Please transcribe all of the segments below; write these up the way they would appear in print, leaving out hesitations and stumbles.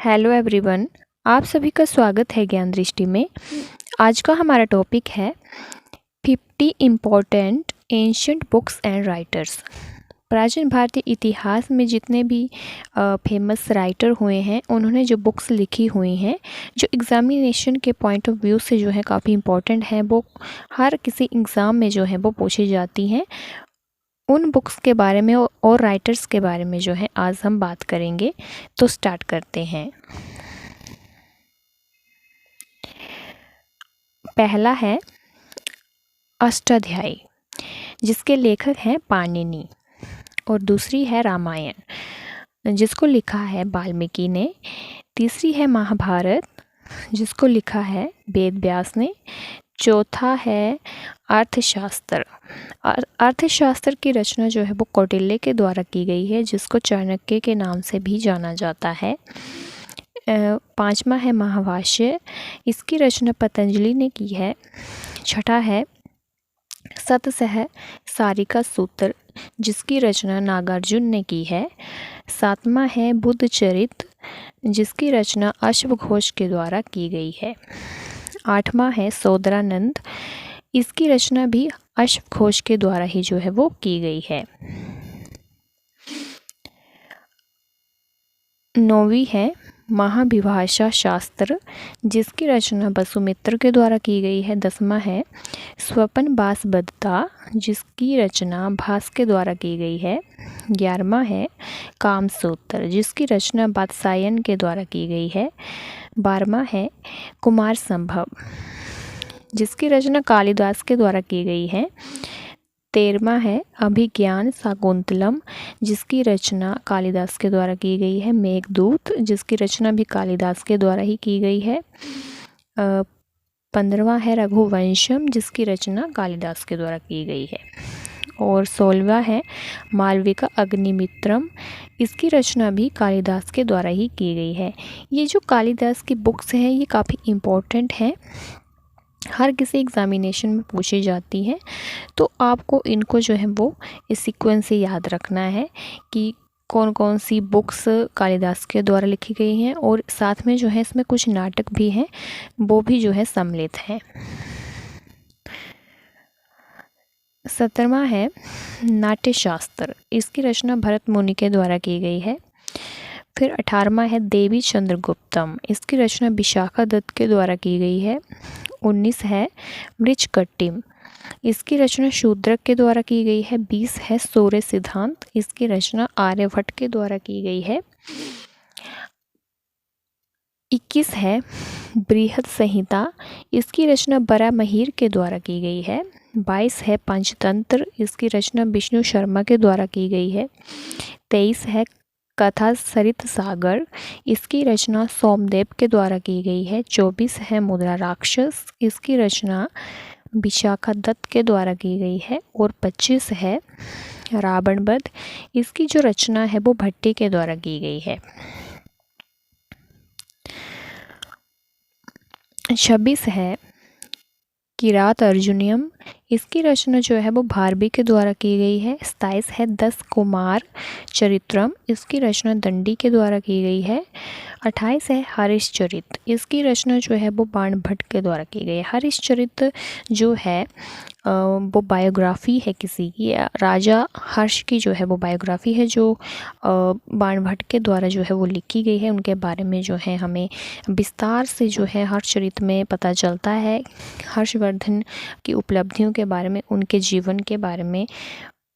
Hello everyone, आप सभी का स्वागत है ज्ञान दृष्टि में। आज का हमारा टॉपिक है 50 important ancient books and writers. प्राचीन भारतीय इतिहास में जितने भी फेमस राइटर हुए हैं, उन्होंने जो बुक्स लिखी हुई हैं, जो एग्ज़ामिनेशन के पॉइंट ऑफ व्यू से जो है काफ़ी इम्पोर्टेंट है, वो हर किसी एग्ज़ाम में जो है वो पूछी जाती हैं। उन बुक्स के बारे में और राइटर्स के बारे में जो है आज हम बात करेंगे। तो स्टार्ट करते हैं। पहला है अष्टाध्यायी, जिसके लेखक हैं पाणिनि, और दूसरी है रामायण, जिसको लिखा है वाल्मीकि ने। तीसरी है महाभारत, जिसको लिखा है वेद व्यास ने। चौथा है अर्थशास्त्र। अर्थशास्त्र की रचना जो है वो कौटिल्य के द्वारा की गई है, जिसको चाणक्य के नाम से भी जाना जाता है। पांचवा है महाभाष्य, इसकी रचना पतंजलि ने की है। छठा है सतसहसारिका सूत्र, जिसकी रचना नागार्जुन ने की है। सातवां है बुद्ध चरित, जिसकी रचना अश्वघोष के द्वारा की गई है। आठवां है सौदरानंद, इसकी रचना भी अश्वघोष के द्वारा ही जो है वो की गई है। नौवीं है महाभिभाषा शास्त्र, जिसकी रचना वसुमित्र के द्वारा की गई है। 10वां है स्वपनवासवदत्ता, जिसकी रचना भास के द्वारा की गई है। 11वां है कामसूत्र, जिसकी रचना वात्सायन के द्वारा की गई है। 12वां है कुमार संभव, जिसकी रचना कालिदास के द्वारा की गई है। 13वां है अभिज्ञान शाकुंतलम, जिसकी रचना कालिदास के द्वारा की गई है। मेघदूत, जिसकी रचना भी कालिदास के द्वारा ही की गई है। 15वां है रघुवंशम, जिसकी रचना कालिदास के द्वारा की गई है। और 16वां है मालविका अग्निमित्रम, इसकी रचना भी कालिदास के द्वारा ही की गई है। ये जो कालिदास की बुक्स हैं, ये काफ़ी इम्पोर्टेंट हैं, हर किसी एग्ज़ामिनेशन में पूछी जाती हैं। तो आपको इनको जो है वो इस सीक्वेंस से याद रखना है कि कौन कौन सी बुक्स कालिदास के द्वारा लिखी गई हैं, और साथ में जो है इसमें कुछ नाटक भी हैं, वो भी जो है सम्मिलित हैं। 17वां है नाट्यशास्त्र, इसकी रचना भरत मुनि के द्वारा की गई है। फिर 18वां है देवी चंद्रगुप्तम, इसकी रचना विशाखा दत्त के द्वारा की गई है। 19 है मृच्छकटिम, इसकी रचना शूद्रक के द्वारा की गई है। 20 है सूर्य सिद्धांत, इसकी रचना आर्यभट्ट के द्वारा की गई है। 21 है बृहद संहिता, इसकी रचना बरामहीर के द्वारा की गई है। 22 है पंचतंत्र, इसकी रचना विष्णु शर्मा के द्वारा की गई है। 23 है कथा सरित सागर, इसकी रचना सोमदेव के द्वारा की गई है। 24 है मुद्रा राक्षस, इसकी रचना विशाखा दत्त के द्वारा की गई है। और 25 है रावण वध, इसकी जो रचना है वो भट्टी के द्वारा की गई है। 26 है किरात अर्जुनियम, इसकी रचना जो है वो भारवी के द्वारा की गई है। 27 है 10 कुमार चरित्रम, इसकी रचना दंडी के द्वारा की गई है। 28 है हरिश्चरित, इसकी रचना जो है वो बाणभट्ट के द्वारा की गई है। हरिश्चरित जो है वो बायोग्राफी है किसी की, राजा हर्ष की जो है वो बायोग्राफी है, जो बाणभट्ट के द्वारा जो है वो लिखी गई है। उनके बारे में जो है हमें विस्तार से जो है हर्षचरित में पता चलता है, हर्षवर्धन की उपलब्धियों के बारे में, उनके जीवन के बारे में,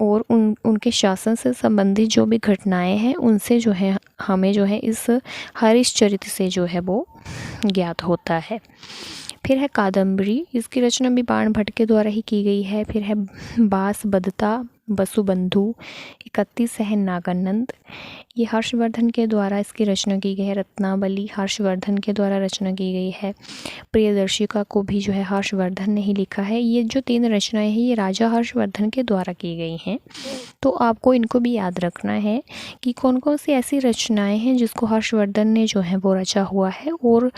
और उनके शासन से संबंधित जो भी घटनाएं हैं, उनसे जो है हमें जो है इस हरिश्चरित से जो है वो ज्ञात होता है। फिर है कादम्बरी, इसकी रचना भी बाणभट्ट के द्वारा ही की गई है। फिर है बासवदत्ता वसुबंधु। 31 है नागानंद, ये हर्षवर्धन के द्वारा इसकी रचना की गई है। रत्नावली हर्षवर्धन के द्वारा रचना की गई है। प्रियदर्शिका को भी जो है हर्षवर्धन ने ही लिखा है। ये जो 3 रचनाएं हैं, ये राजा हर्षवर्धन के द्वारा की गई हैं। तो आपको इनको भी याद रखना है कि कौन कौन सी ऐसी रचनाएं हैं जिसको हर्षवर्धन ने जो है वो रचा हुआ है, और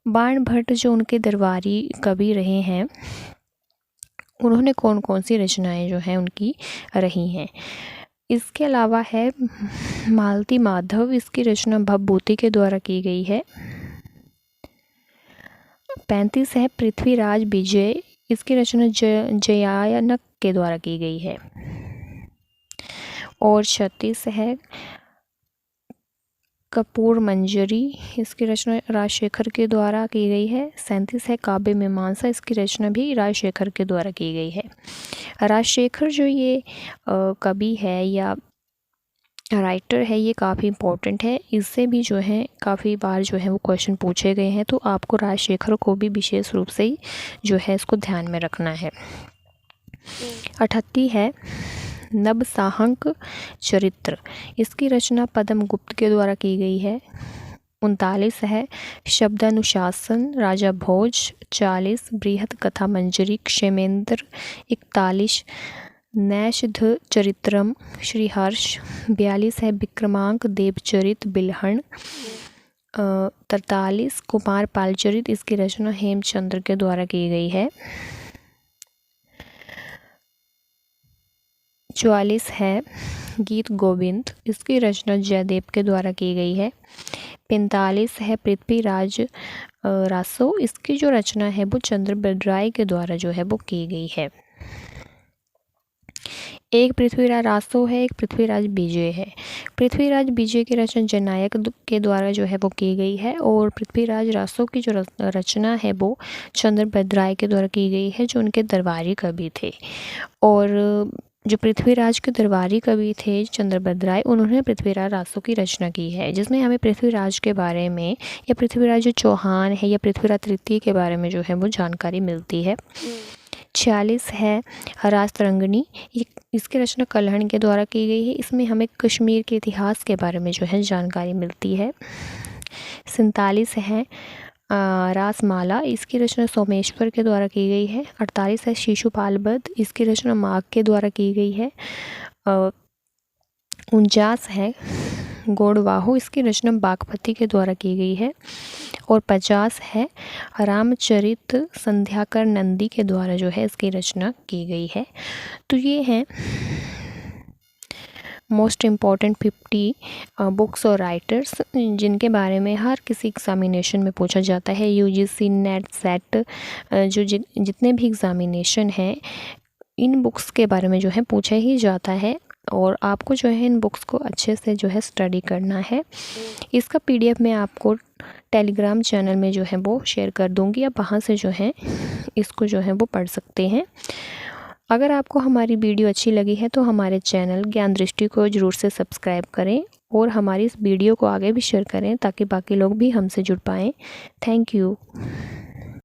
बाणभट्ट जो उनके दरबारी कवि रहे हैं, उन्होंने कौन कौन सी रचनाएं जो हैं उनकी रही हैं। इसके अलावा है मालती माधव, इसकी रचना भवभूति के द्वारा की गई है। 35 है पृथ्वीराज विजय, इसकी रचना जयानक के द्वारा की गई है। और 36 है कपूर मंजरी, इसकी रचना राजशेखर के द्वारा की गई है। 37 है काव्य मीमांसा, इसकी रचना भी राजशेखर के द्वारा की गई है। राजशेखर जो ये कवि है या राइटर है, ये काफ़ी इम्पोर्टेंट है। इससे भी जो है काफ़ी बार जो है वो क्वेश्चन पूछे गए हैं, तो आपको राजशेखर को भी विशेष रूप से जो है इसको ध्यान में रखना है। 38 है नबसाहंक चरित्र, इसकी रचना पद्म गुप्त के द्वारा की गई है। 39 है शब्दानुशासन राजा भोज। 40 बृहद कथा मंजरी क्षेमेंद्र। 41 नैषध चरित्रम श्रीहर्ष। 42 है विक्रमांक देवचरित बिल्हण। 43 कुमार पालचरित, इसकी रचना हेमचंद्र के द्वारा की गई है। 44 है गीत गोविंद, इसकी रचना जयदेव के द्वारा की गई है। 45 है पृथ्वीराज रासो, इसकी जो रचना है वो चंद्रबद्र राय के द्वारा जो है वो की गई है। एक पृथ्वीराज रासो है, एक पृथ्वीराज विजय है। पृथ्वीराज विजय की रचना जननायक के द्वारा जो है वो की गई है, और पृथ्वीराज रासो की जो रचना है वो चंद्रबद्र राय के द्वारा की गई है, जो उनके दरबारी कवि थे। और जो पृथ्वीराज के दरबारी कवि थे चंद्रबद्र राय, उन्होंने पृथ्वीराज रासो की रचना की है, जिसमें हमें पृथ्वीराज के बारे में या पृथ्वीराज जो चौहान है या पृथ्वीराज तृतीय के बारे में जो है वो जानकारी मिलती है। 46 है राजतरंगिणी, इसकी रचना कल्हण के द्वारा की गई है। इसमें हमें कश्मीर के इतिहास के बारे में जो है जानकारी मिलती है। 47 है रासमाला, इसकी रचना सोमेश्वर के द्वारा की गई है। 48 है शिशुपाल वध, इसकी रचना माघ के द्वारा की गई है। 49 है गोड़वाहु, इसकी रचना बागपति के द्वारा की गई है। और 50 है रामचरित संध्याकर नंदी के द्वारा जो है इसकी रचना की गई है। तो ये हैं मोस्ट इम्पॉर्टेंट 50 बुक्स और राइटर्स, जिनके बारे में हर किसी एग्ज़ामिनेशन में पूछा जाता है। यूजीसी नेट सेट जो जितने भी एग्ज़ामिनेशन हैं, इन बुक्स के बारे में जो है पूछा ही जाता है, और आपको जो है इन बुक्स को अच्छे से जो है स्टडी करना है। इसका PDF मैं आपको टेलीग्राम चैनल में जो है वो शेयर कर दूँगी, आप वहाँ से जो है इसको जो है वो पढ़ सकते हैं। अगर आपको हमारी वीडियो अच्छी लगी है तो हमारे चैनल ज्ञान दृष्टि को ज़रूर से सब्सक्राइब करें, और हमारी इस वीडियो को आगे भी शेयर करें, ताकि बाकी लोग भी हमसे जुड़ पाएँ। Thank you.